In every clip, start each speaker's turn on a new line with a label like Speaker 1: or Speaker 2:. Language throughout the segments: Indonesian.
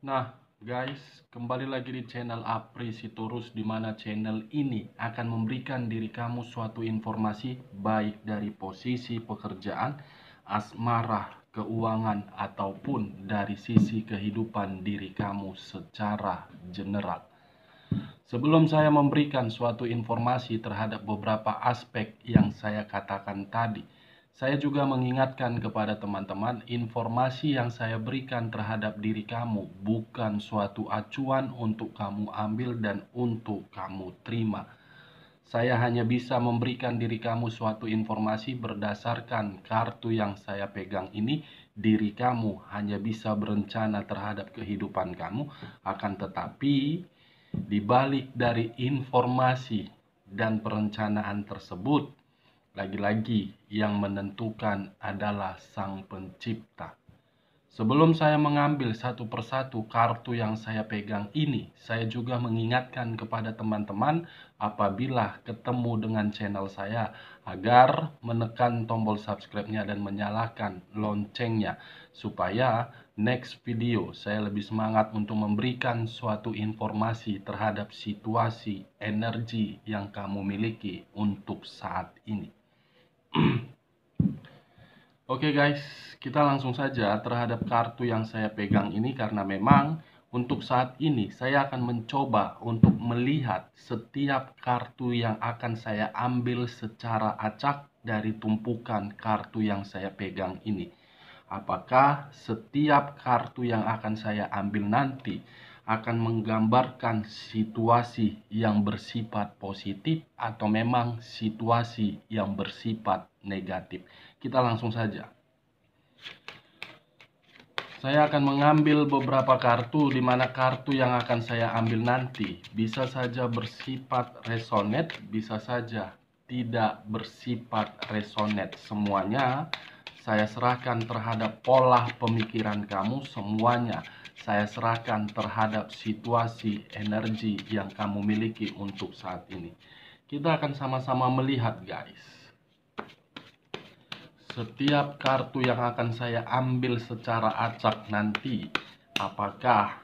Speaker 1: Nah, guys, kembali lagi di channel Apri Sitorus, di mana channel ini akan memberikan diri kamu suatu informasi baik dari posisi pekerjaan, asmara, keuangan, ataupun dari sisi kehidupan diri kamu secara general. Sebelum saya memberikan suatu informasi terhadap beberapa aspek yang saya katakan tadi, saya juga mengingatkan kepada teman-teman, informasi yang saya berikan terhadap diri kamu bukan suatu acuan untuk kamu ambil dan untuk kamu terima. Saya hanya bisa memberikan diri kamu suatu informasi berdasarkan kartu yang saya pegang ini. Diri kamu hanya bisa berencana terhadap kehidupan kamu, akan tetapi di balik dari informasi dan perencanaan tersebut, lagi-lagi yang menentukan adalah Sang Pencipta. Sebelum saya mengambil satu persatu kartu yang saya pegang ini, saya juga mengingatkan kepada teman-teman apabila ketemu dengan channel saya agar menekan tombol subscribe-nya dan menyalakan loncengnya supaya next video saya lebih semangat untuk memberikan suatu informasi terhadap situasi energi yang kamu miliki untuk saat ini. Oke guys, kita langsung saja terhadap kartu yang saya pegang ini, karena memang untuk saat ini saya akan mencoba untuk melihat setiap kartu yang akan saya ambil secara acak dari tumpukan kartu yang saya pegang ini. Apakah setiap kartu yang akan saya ambil nanti akan menggambarkan situasi yang bersifat positif atau memang situasi yang bersifat negatif? Kita langsung saja. Saya akan mengambil beberapa kartu, di mana kartu yang akan saya ambil nanti bisa saja bersifat resonate, bisa saja tidak bersifat resonate. Semuanya saya serahkan terhadap pola pemikiran kamu, semuanya saya serahkan terhadap situasi energi yang kamu miliki untuk saat ini. Kita akan sama-sama melihat guys. Setiap kartu yang akan saya ambil secara acak nanti, apakah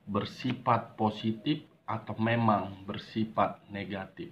Speaker 1: bersifat positif atau memang bersifat negatif.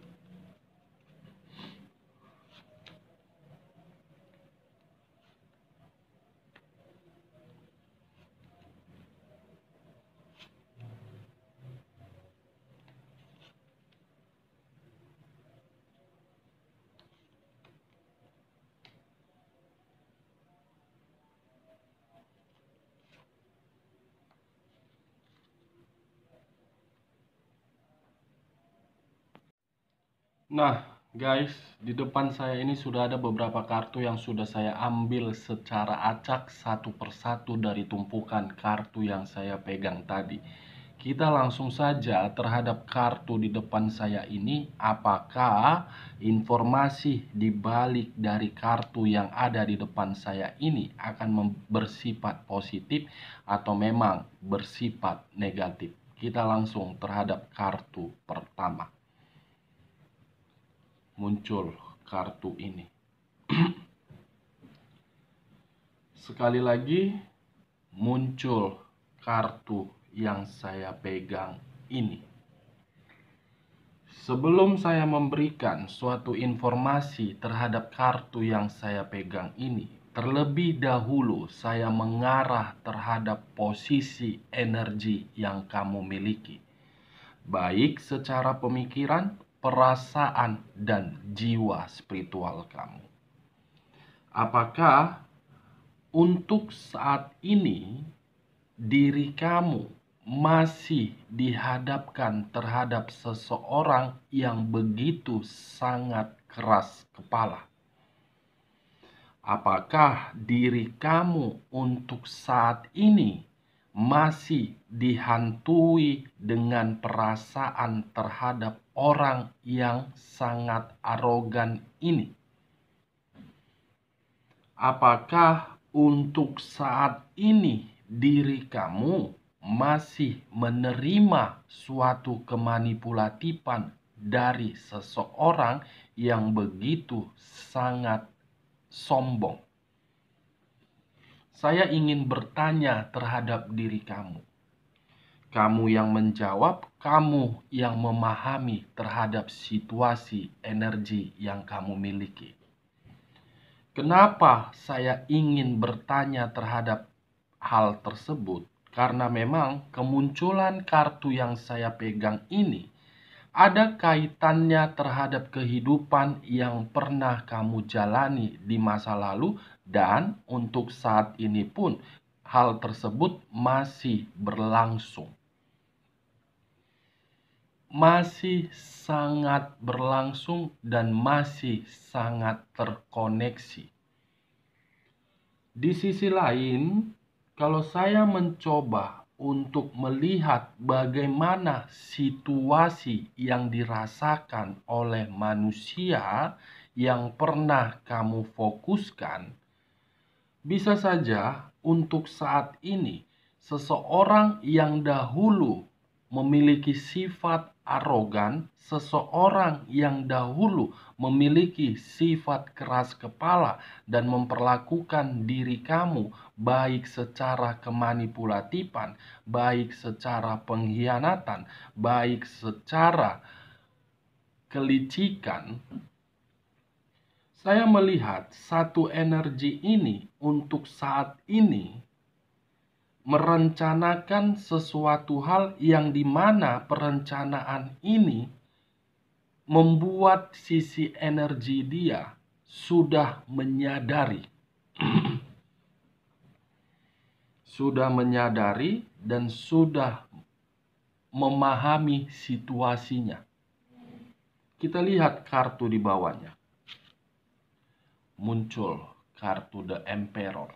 Speaker 1: Nah guys, di depan saya ini sudah ada beberapa kartu yang sudah saya ambil secara acak satu persatu dari tumpukan kartu yang saya pegang tadi. Kita langsung saja terhadap kartu di depan saya ini, apakah informasi di balik dari kartu yang ada di depan saya ini akan bersifat positif atau memang bersifat negatif. Kita langsung terhadap kartu pertama. Muncul kartu ini. Sekali lagi muncul kartu yang saya pegang ini. Sebelum saya memberikan suatu informasi terhadap kartu yang saya pegang ini, terlebih dahulu saya mengarah terhadap posisi energi yang kamu miliki, baik secara pemikiran, perasaan, dan jiwa spiritual kamu. Apakah untuk saat ini diri kamu masih dihadapkan terhadap seseorang yang begitu sangat keras kepala? Apakah diri kamu untuk saat ini masih dihantui dengan perasaan terhadap orang yang sangat arogan ini? Apakah untuk saat ini diri kamu masih menerima suatu kemanipulatifan dari seseorang yang begitu sangat sombong? Saya ingin bertanya terhadap diri kamu, Kamu yang menjawab, kamu yang memahami terhadap situasi energi yang kamu miliki. Kenapa saya ingin bertanya terhadap hal tersebut? Karena memang kemunculan kartu yang saya pegang ini ada kaitannya terhadap kehidupan yang pernah kamu jalani di masa lalu, dan untuk saat ini pun hal tersebut masih berlangsung. Masih sangat berlangsung dan masih sangat terkoneksi. Di sisi lain, kalau saya mencoba untuk melihat bagaimana situasi yang dirasakan oleh manusia yang pernah kamu fokuskan, bisa saja untuk saat ini seseorang yang dahulu memiliki sifat arogan, seseorang yang dahulu memiliki sifat keras kepala dan memperlakukan diri kamu baik secara kemanipulatifan, baik secara pengkhianatan, baik secara kelicikan. Saya melihat satu energi ini untuk saat ini merencanakan sesuatu hal yang dimana perencanaan ini membuat sisi energi dia sudah menyadari. Sudah menyadari dan sudah memahami situasinya. Kita lihat kartu di bawahnya. Muncul kartu The Emperor.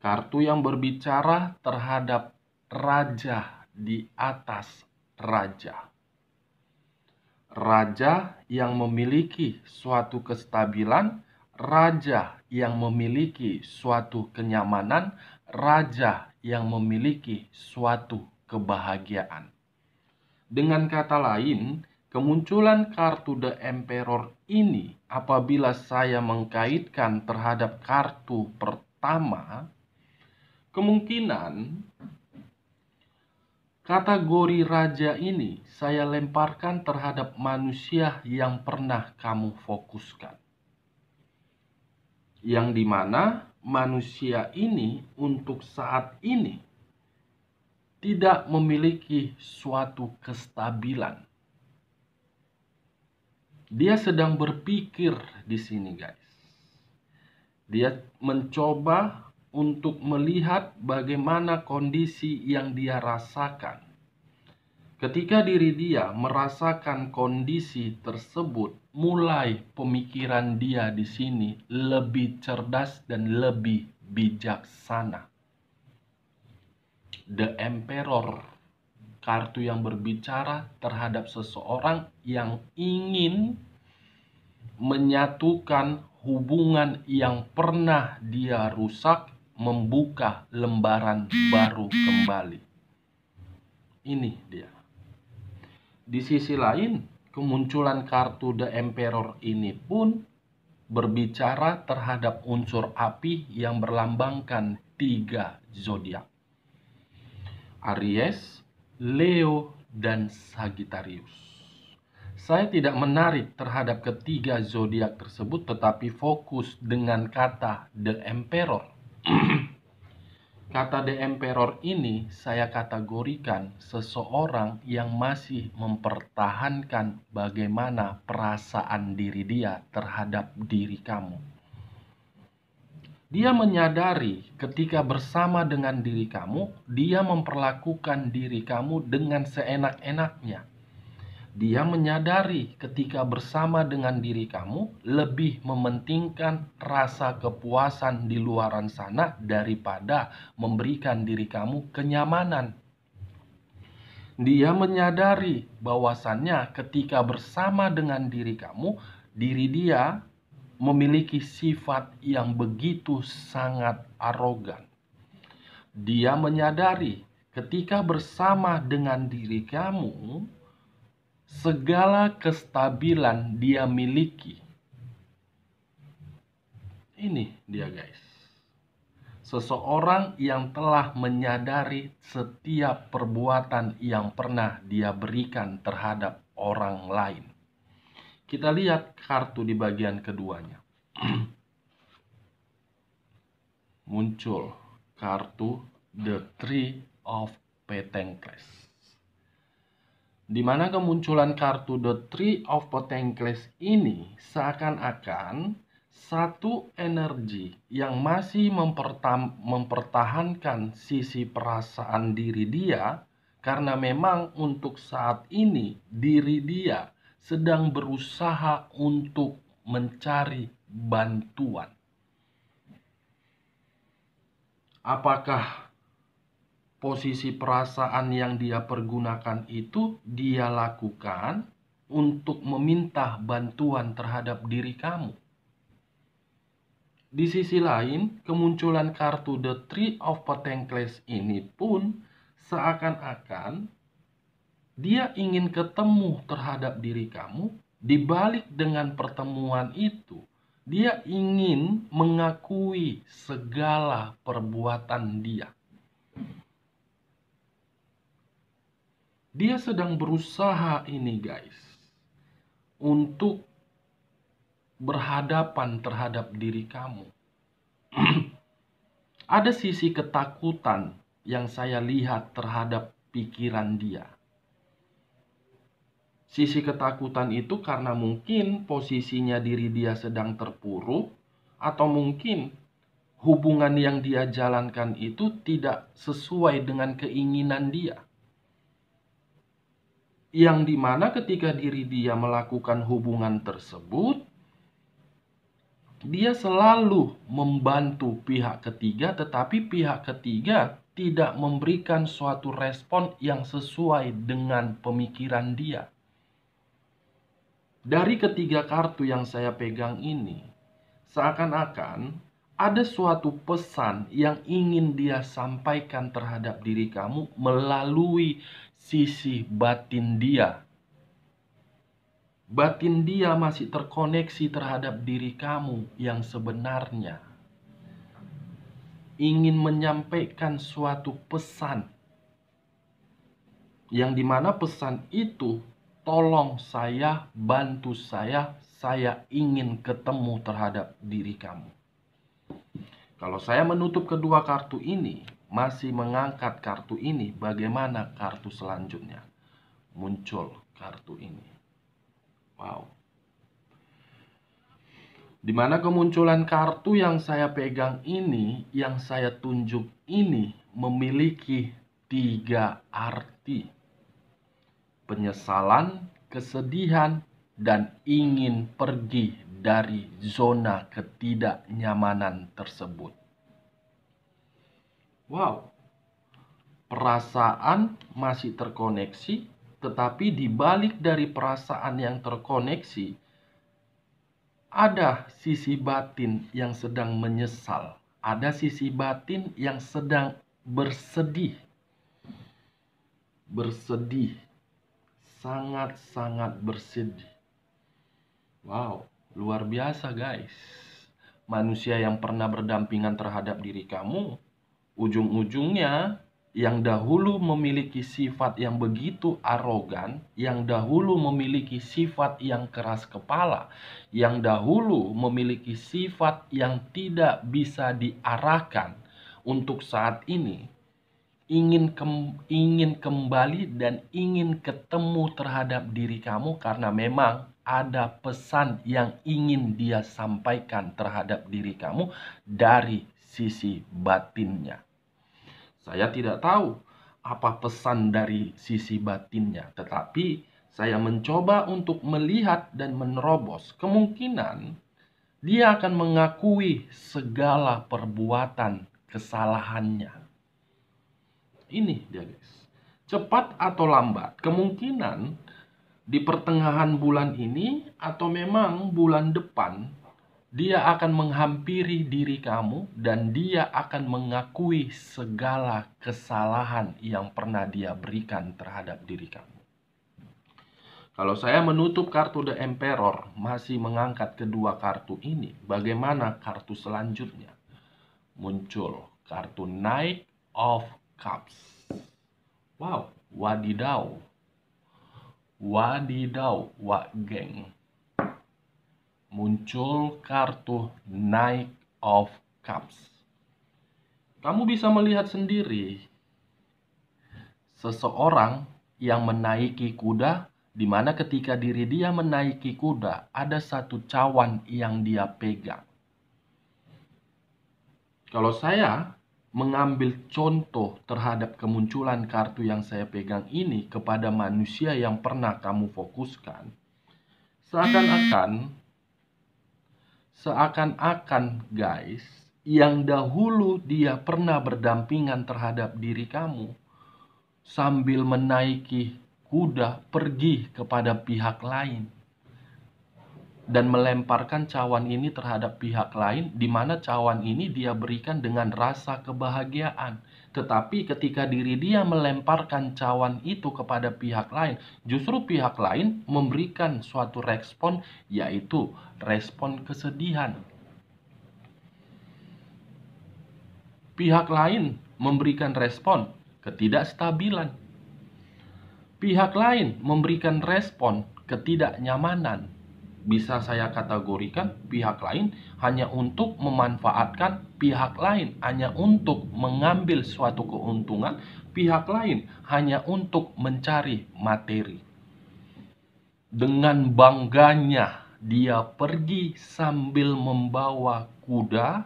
Speaker 1: Kartu yang berbicara terhadap raja di atas raja. Raja yang memiliki suatu kestabilan, raja yang memiliki suatu kenyamanan, raja yang memiliki suatu kebahagiaan. Dengan kata lain, kemunculan kartu The Emperor ini apabila saya mengkaitkan terhadap kartu pertama, kemungkinan kategori raja ini saya lemparkan terhadap manusia yang pernah kamu fokuskan. Yang dimana manusia ini untuk saat ini tidak memiliki suatu kestabilan. Dia sedang berpikir di sini, guys. Dia mencoba untuk melihat bagaimana kondisi yang dia rasakan. Ketika diri dia merasakan kondisi tersebut, mulai pemikiran dia di sini lebih cerdas dan lebih bijaksana. The Emperor, kartu yang berbicara terhadap seseorang yang ingin menyatukan hubungan yang pernah dia rusak, membuka lembaran baru kembali. Ini dia. Di sisi lain, kemunculan kartu The Emperor ini pun berbicara terhadap unsur api yang berlambangkan 3 zodiak. Aries, Leo, dan Sagittarius. Saya tidak menarik terhadap ketiga zodiak tersebut, tetapi fokus dengan kata The Emperor. Kata The Emperor ini saya kategorikan seseorang yang masih mempertahankan bagaimana perasaan diri dia terhadap diri kamu. Dia menyadari ketika bersama dengan diri kamu, dia memperlakukan diri kamu dengan seenak-enaknya. Dia menyadari ketika bersama dengan diri kamu, lebih mementingkan rasa kepuasan di luaran sana daripada memberikan diri kamu kenyamanan. Dia menyadari bahwasannya ketika bersama dengan diri kamu, diri dia memiliki sifat yang begitu sangat arogan. Dia menyadari ketika bersama dengan diri kamu, segala kestabilan dia miliki. Ini dia, guys. Seseorang yang telah menyadari setiap perbuatan yang pernah dia berikan terhadap orang lain. Kita lihat kartu di bagian keduanya. Muncul kartu The Three of Pentacles. Di mana kemunculan kartu The Three of Pentacles ini seakan-akan satu energi yang masih mempertahankan sisi perasaan diri dia, karena memang untuk saat ini diri dia sedang berusaha untuk mencari bantuan. Apakah posisi perasaan yang dia pergunakan itu dia lakukan untuk meminta bantuan terhadap diri kamu? Di sisi lain, kemunculan kartu The Three of Pentacles ini pun seakan-akan dia ingin ketemu terhadap diri kamu. Di balik dengan pertemuan itu, dia ingin mengakui segala perbuatan dia. Dia sedang berusaha ini guys, untuk berhadapan terhadap diri kamu. Ada sisi ketakutan yang saya lihat terhadap pikiran dia. Sisi ketakutan itu karena mungkin posisinya diri dia sedang terpuruk, atau mungkin hubungan yang dia jalankan itu tidak sesuai dengan keinginan dia. Yang dimana ketika diri dia melakukan hubungan tersebut, dia selalu membantu pihak ketiga, tetapi pihak ketiga tidak memberikan suatu respon yang sesuai dengan pemikiran dia. Dari ketiga kartu yang saya pegang ini, seakan-akan ada suatu pesan yang ingin dia sampaikan terhadap diri kamu melalui sisi batin dia. Batin dia masih terkoneksi terhadap diri kamu yang sebenarnya. Ingin menyampaikan suatu pesan. Yang dimana pesan itu, tolong saya, bantu saya ingin ketemu terhadap diri kamu. Kalau saya menutup kedua kartu ini, masih mengangkat kartu ini, bagaimana kartu selanjutnya? Muncul kartu ini. Wow. Dimana kemunculan kartu yang saya pegang ini, yang saya tunjuk ini, memiliki 3 arti. Penyesalan, kesedihan, dan ingin pergi dari zona ketidaknyamanan tersebut. Wow. Perasaan masih terkoneksi, tetapi di balik dari perasaan yang terkoneksi, ada sisi batin yang sedang menyesal. Ada sisi batin yang sedang bersedih. Bersedih. Sangat-sangat bersedih. Wow, luar biasa guys. Manusia yang pernah berdampingan terhadap diri kamu, ujung-ujungnya yang dahulu memiliki sifat yang begitu arogan, yang dahulu memiliki sifat yang keras kepala, yang dahulu memiliki sifat yang tidak bisa diarahkan, untuk saat ini ingin kembali dan ingin ketemu terhadap diri kamu, karena memang ada pesan yang ingin dia sampaikan terhadap diri kamu dari sisi batinnya. Saya tidak tahu apa pesan dari sisi batinnya, tetapi saya mencoba untuk melihat dan menerobos kemungkinan dia akan mengakui segala perbuatan kesalahannya. Ini dia guys. Cepat atau lambat, kemungkinan di pertengahan bulan ini atau memang bulan depan, dia akan menghampiri diri kamu dan dia akan mengakui segala kesalahan yang pernah dia berikan terhadap diri kamu. Kalau saya menutup kartu The Emperor, masih mengangkat kedua kartu ini, bagaimana kartu selanjutnya? Muncul Kartu Knight of Cups. Wow, wadidaw. Wadidaw, wak geng. Muncul kartu Knight of Cups. Kamu bisa melihat sendiri seseorang yang menaiki kuda, di mana ketika diri dia menaiki kuda, ada satu cawan yang dia pegang. Kalau saya mengambil contoh terhadap kemunculan kartu yang saya pegang ini kepada manusia yang pernah kamu fokuskan, seakan-akan guys, yang dahulu dia pernah berdampingan terhadap diri kamu, sambil menaiki kuda pergi kepada pihak lain dan melemparkan cawan ini terhadap pihak lain, di mana cawan ini dia berikan dengan rasa kebahagiaan. Tetapi ketika diri dia melemparkan cawan itu kepada pihak lain, justru pihak lain memberikan suatu respon, yaitu respon kesedihan. Pihak lain memberikan respon ketidakstabilan. Pihak lain memberikan respon ketidaknyamanan. Bisa saya kategorikan pihak lain hanya untuk memanfaatkan pihak lain, hanya untuk mengambil suatu keuntungan, pihak lain hanya untuk mencari materi. Dengan bangganya dia pergi sambil membawa kuda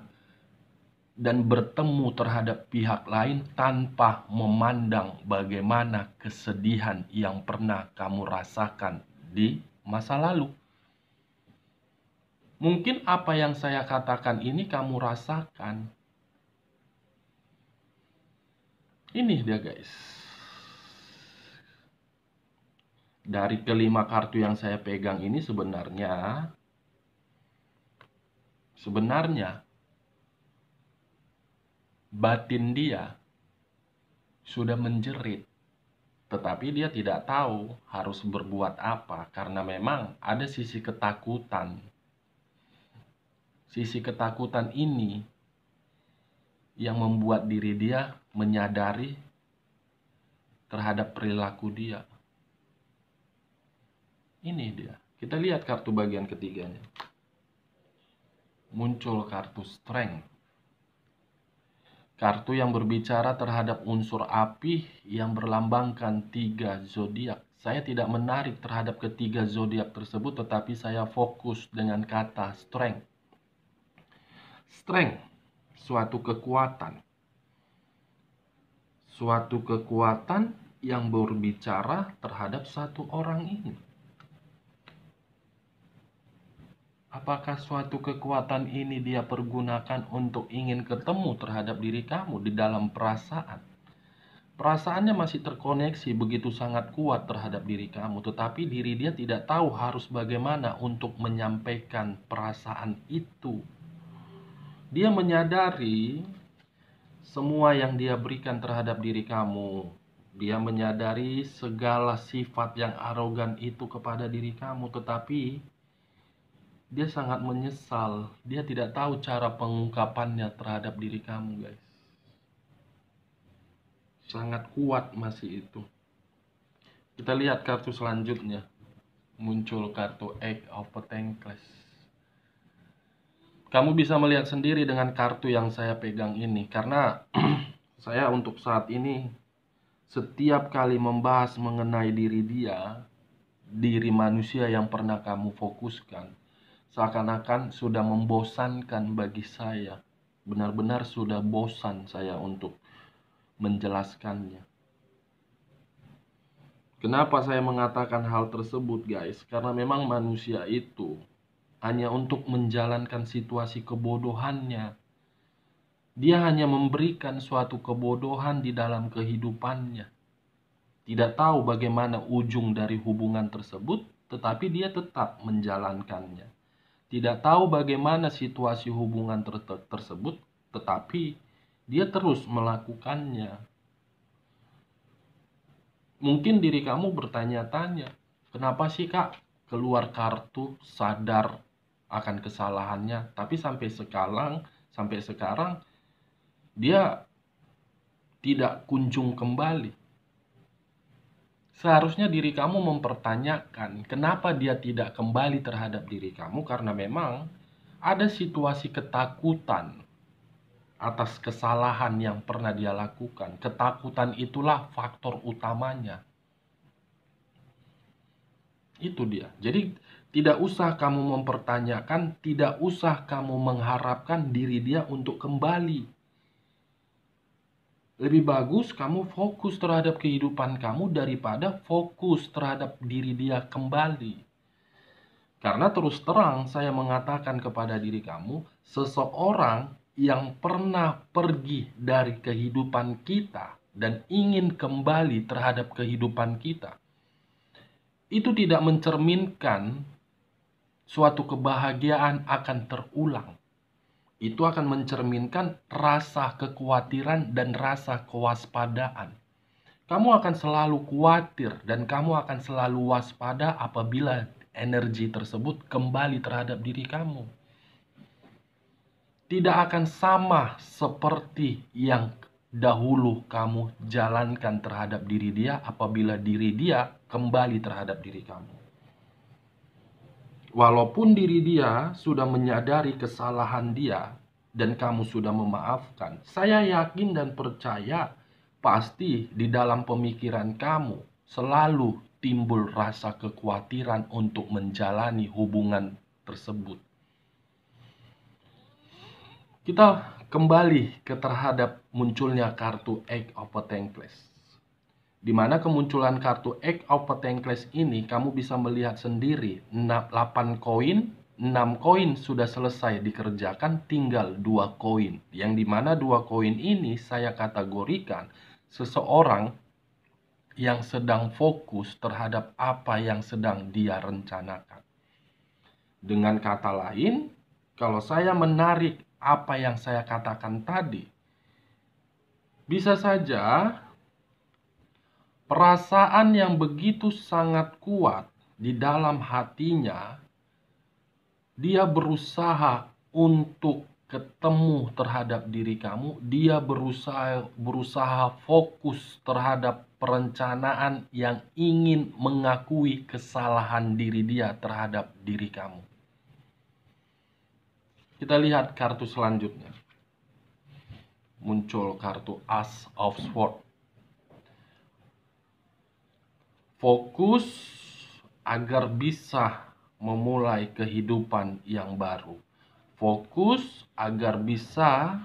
Speaker 1: dan bertemu terhadap pihak lain tanpa memandang bagaimana kesedihan yang pernah kamu rasakan di masa lalu. Mungkin apa yang saya katakan ini kamu rasakan. Ini dia guys. Dari kelima kartu yang saya pegang ini sebenarnya batin dia sudah menjerit. Tetapi dia tidak tahu harus berbuat apa karena memang ada sisi ketakutan. Sisi ketakutan ini yang membuat diri dia menyadari terhadap perilaku dia. Ini dia. Kita lihat kartu bagian ketiganya. Muncul kartu Strength. Kartu yang berbicara terhadap unsur api yang berlambangkan 3 zodiak. Saya tidak menarik terhadap ketiga zodiak tersebut, tetapi saya fokus dengan kata strength. Strength, suatu kekuatan. Suatu kekuatan yang berbicara terhadap satu orang ini. Apakah suatu kekuatan ini dia pergunakan untuk ingin ketemu terhadap diri kamu di dalam perasaan? Perasaannya masih terkoneksi begitu sangat kuat terhadap diri kamu, tetapi diri dia tidak tahu harus bagaimana untuk menyampaikan perasaan itu. Dia menyadari semua yang dia berikan terhadap diri kamu. Dia menyadari segala sifat yang arogan itu kepada diri kamu, tetapi dia sangat menyesal. Dia tidak tahu cara pengungkapannya terhadap diri kamu, guys. Sangat kuat masih itu. Kita lihat kartu selanjutnya. Muncul kartu Eight of Pentacles. Kamu bisa melihat sendiri dengan kartu yang saya pegang ini. Karena saya untuk saat ini setiap kali membahas mengenai diri manusia yang pernah kamu fokuskan, seakan-akan sudah membosankan bagi saya. Benar-benar sudah bosan saya untuk menjelaskannya. Kenapa saya mengatakan hal tersebut, guys? Karena memang manusia itu hanya untuk menjalankan situasi kebodohannya. Dia hanya memberikan suatu kebodohan di dalam kehidupannya. Tidak tahu bagaimana ujung dari hubungan tersebut, tetapi dia tetap menjalankannya. Tidak tahu bagaimana situasi hubungan tersebut, tetapi dia terus melakukannya. Mungkin diri kamu bertanya-tanya, kenapa sih kak keluar kartu sadar akan kesalahannya, tapi sampai sekarang dia tidak kunjung kembali. Seharusnya diri kamu mempertanyakan kenapa dia tidak kembali terhadap diri kamu, karena memang ada situasi ketakutan atas kesalahan yang pernah dia lakukan. Ketakutan itulah faktor utamanya. Itu dia. Jadi tidak usah kamu mempertanyakan, tidak usah kamu mengharapkan diri dia untuk kembali. Lebih bagus kamu fokus terhadap kehidupan kamu daripada fokus terhadap diri dia kembali. Karena terus terang saya mengatakan kepada diri kamu, seseorang yang pernah pergi dari kehidupan kita dan ingin kembali terhadap kehidupan kita, itu tidak mencerminkan suatu kebahagiaan akan terulang. Itu akan mencerminkan rasa kekhawatiran dan rasa kewaspadaan. Kamu akan selalu khawatir dan kamu akan selalu waspada apabila energi tersebut kembali terhadap diri kamu. Tidak akan sama seperti yang dahulu kamu jalankan terhadap diri dia apabila diri dia kembali terhadap diri kamu. Walaupun diri dia sudah menyadari kesalahan dia dan kamu sudah memaafkan, saya yakin dan percaya pasti di dalam pemikiran kamu selalu timbul rasa kekhawatiran untuk menjalani hubungan tersebut. Kita kembali ke terhadap munculnya kartu Eight of Pentacles. Di mana kemunculan kartu Eight of Pentacles ini kamu bisa melihat sendiri 8 koin, 6 koin sudah selesai dikerjakan, tinggal 2 koin. Yang dimana 2 koin ini saya kategorikan seseorang yang sedang fokus terhadap apa yang sedang dia rencanakan. Dengan kata lain, kalau saya menarik apa yang saya katakan tadi, bisa saja perasaan yang begitu sangat kuat di dalam hatinya, dia berusaha untuk ketemu terhadap diri kamu, dia berusaha fokus terhadap perencanaan yang ingin mengakui kesalahan diri dia terhadap diri kamu. Kita lihat kartu selanjutnya. Muncul kartu Ace of Swords. Fokus agar bisa memulai kehidupan yang baru. Fokus agar bisa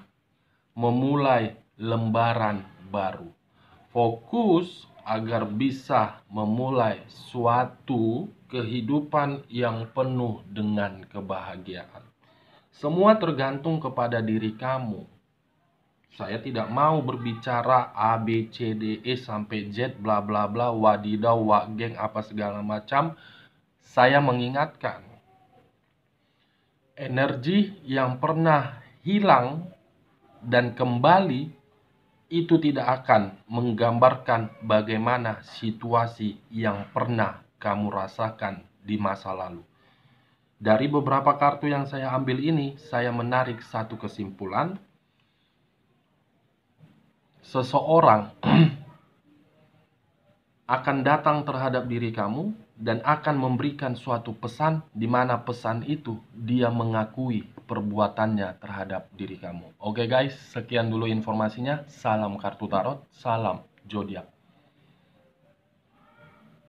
Speaker 1: memulai lembaran baru. Fokus agar bisa memulai suatu kehidupan yang penuh dengan kebahagiaan. Semua tergantung kepada diri kamu. Saya tidak mau berbicara A, B, C, D, E sampai Z, bla bla bla, wadidaw, wak geng, apa segala macam. Saya mengingatkan, energi yang pernah hilang dan kembali itu tidak akan menggambarkan bagaimana situasi yang pernah kamu rasakan di masa lalu. Dari beberapa kartu yang saya ambil ini, saya menarik satu kesimpulan. Seseorang akan datang terhadap diri kamu dan akan memberikan suatu pesan di mana pesan itu dia mengakui perbuatannya terhadap diri kamu. Oke guys, sekian dulu informasinya. Salam kartu tarot, salam zodiak.